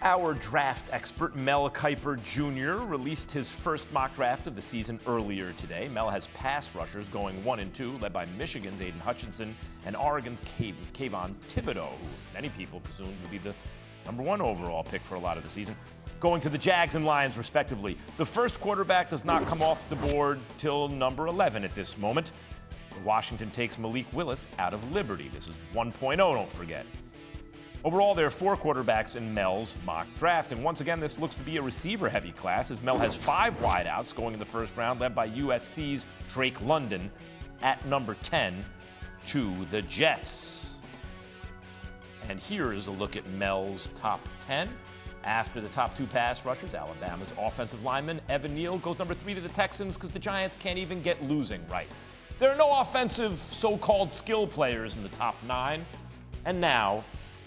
Our draft expert, Mel Kiper Jr., released his first mock draft of the season earlier today. Mel has pass rushers going 1 and 2, led by Michigan's Aiden Hutchinson and Oregon's Kayvon Thibodeau, who many people presumed would be the number 1 overall pick for a lot of the season. Going to the Jags and Lions, respectively. The first quarterback does not come off the board till number 11 at this moment. Washington takes Malik Willis out of Liberty. This is 1.0, don't forget. Overall, there are 4 quarterbacks in Mel's mock draft, and once again, this looks to be a receiver-heavy class, as Mel has 5 wideouts going in the first round, led by USC's Drake London at number 10 to the Jets. And here is a look at Mel's top 10. After the top 2 pass rushers, Alabama's offensive lineman Evan Neal goes number 3 to the Texans because the Giants can't even get losing right. There are no offensive so-called skill players in the top 9. And now,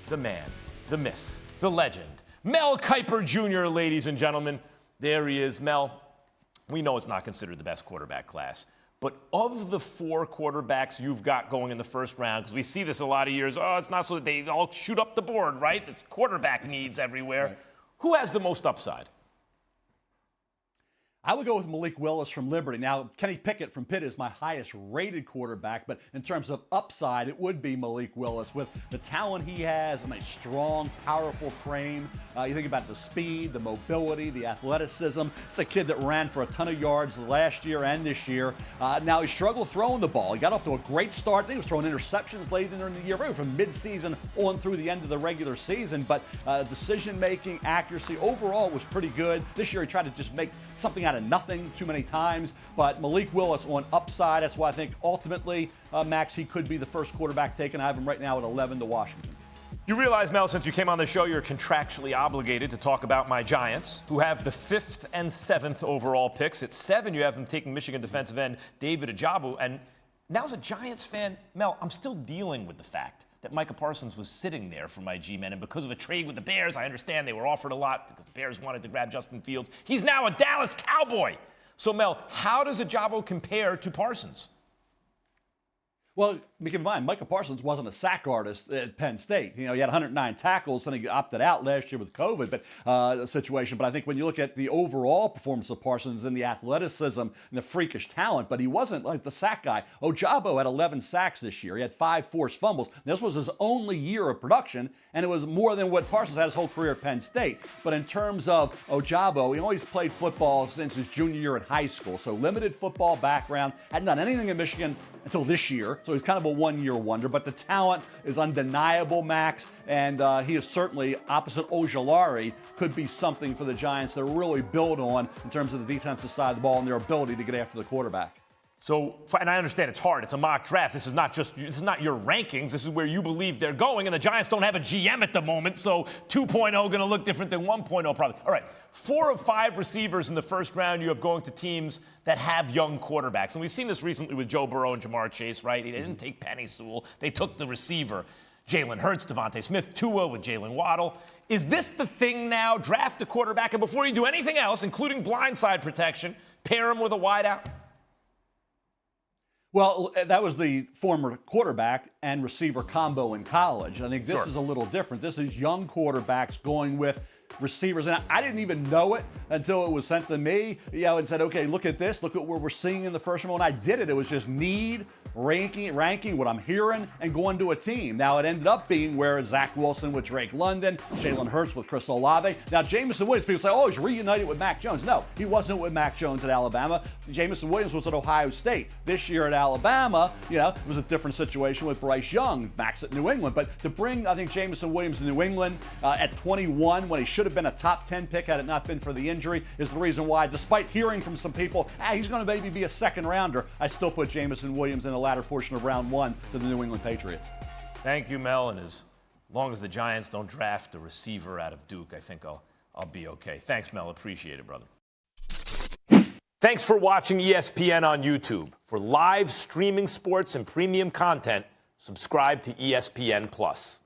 the man, the myth, the legend, Mel Kiper Jr., ladies and gentlemen. There he is. Mel, we know it's not considered the best quarterback class, but of the 4 quarterbacks you've got going in the first round, because we see this a lot of years, it's not so that they all shoot up the board, right? It's quarterback needs everywhere. Right. Who has the most upside? I would go with Malik Willis from Liberty. Now, Kenny Pickett from Pitt is my highest-rated quarterback, but in terms of upside, it would be Malik Willis with the talent he has and a strong, powerful frame. You think about the speed, the mobility, the athleticism. It's a kid that ran for a ton of yards last year and this year. Now, he struggled throwing the ball. He got off to a great start. I think he was throwing interceptions late in the year, really from midseason on through the end of the regular season, but decision-making, accuracy, overall was pretty good. This year, he tried to just make something out of nothing too many times, but Malik Willis on upside. That's why I think ultimately, Max, he could be the first quarterback taken. I have him right now at 11 to Washington. You realize, Mel, since you came on the show, you're contractually obligated to talk about my Giants, who have the 5th and 7th overall picks. At 7, you have them taking Michigan defensive end David Ojabo. And now as a Giants fan, Mel, I'm still dealing with the fact that Micah Parsons was sitting there for my G-men, and because of a trade with the Bears, I understand they were offered a lot because the Bears wanted to grab Justin Fields. He's now a Dallas Cowboy. So, Mel, how does Ojabo compare to Parsons? Well, keep in mind, Micah Parsons wasn't a sack artist at Penn State. You know, he had 109 tackles, and he opted out last year with COVID, but situation. But I think when you look at the overall performance of Parsons and the athleticism and the freakish talent, but he wasn't like the sack guy. Ojabo had 11 sacks this year. He had 5 forced fumbles. This was his only year of production, and it was more than what Parsons had his whole career at Penn State. But in terms of Ojabo, he always played football since his junior year in high school, so limited football background. Hadn't done anything in Michigan until this year, so he's kind of a one-year wonder, but the talent is undeniable, Max, and he is certainly, opposite Ojulari, could be something for the Giants to really build on in terms of the defensive side of the ball and their ability to get after the quarterback. So, and I understand it's hard. It's a mock draft. This is not your rankings. This is where you believe they're going, and the Giants don't have a GM at the moment, so 2.0 going to look different than 1.0 probably. All right, 4 of 5 receivers in the first round you have going to teams that have young quarterbacks, and we've seen this recently with Joe Burrow and Jamar Chase, right? They didn't take Penny Sewell. They took the receiver. Jalen Hurts, Devontae Smith, Tua with Jalen Waddle. Is this the thing now? Draft a quarterback, and before you do anything else, including blindside protection, pair him with a wideout? Well, that was the former quarterback and receiver combo in college. I think this is a little different. This is young quarterbacks going with receivers. And I didn't even know it until it was sent to me, and said, okay, look at this. Look at what we're seeing in the first one. When I did it, it was just need, ranking, what I'm hearing, and going to a team. Now, it ended up being where Zach Wilson with Drake London, Jalen Hurts with Chris Olave. Now, Jameson Williams, people say, oh, he's reunited with Mac Jones. No, he wasn't with Mac Jones at Alabama. Jameson Williams was at Ohio State. This year at Alabama, it was a different situation with Bryce Young, Max at New England. But to bring, I think, Jameson Williams to New England at 21 when he should have been a top 10 pick had it not been for the injury is the reason why, despite hearing from some people, he's going to maybe be a second rounder, I still put Jameson Williams in the latter portion of round 1 to the New England Patriots. Thank you, Mel. And as long as the Giants don't draft a receiver out of Duke, I think I'll be okay. Thanks, Mel. Appreciate it, brother. Thanks for watching ESPN on YouTube. For live streaming sports and premium content, subscribe to ESPN+.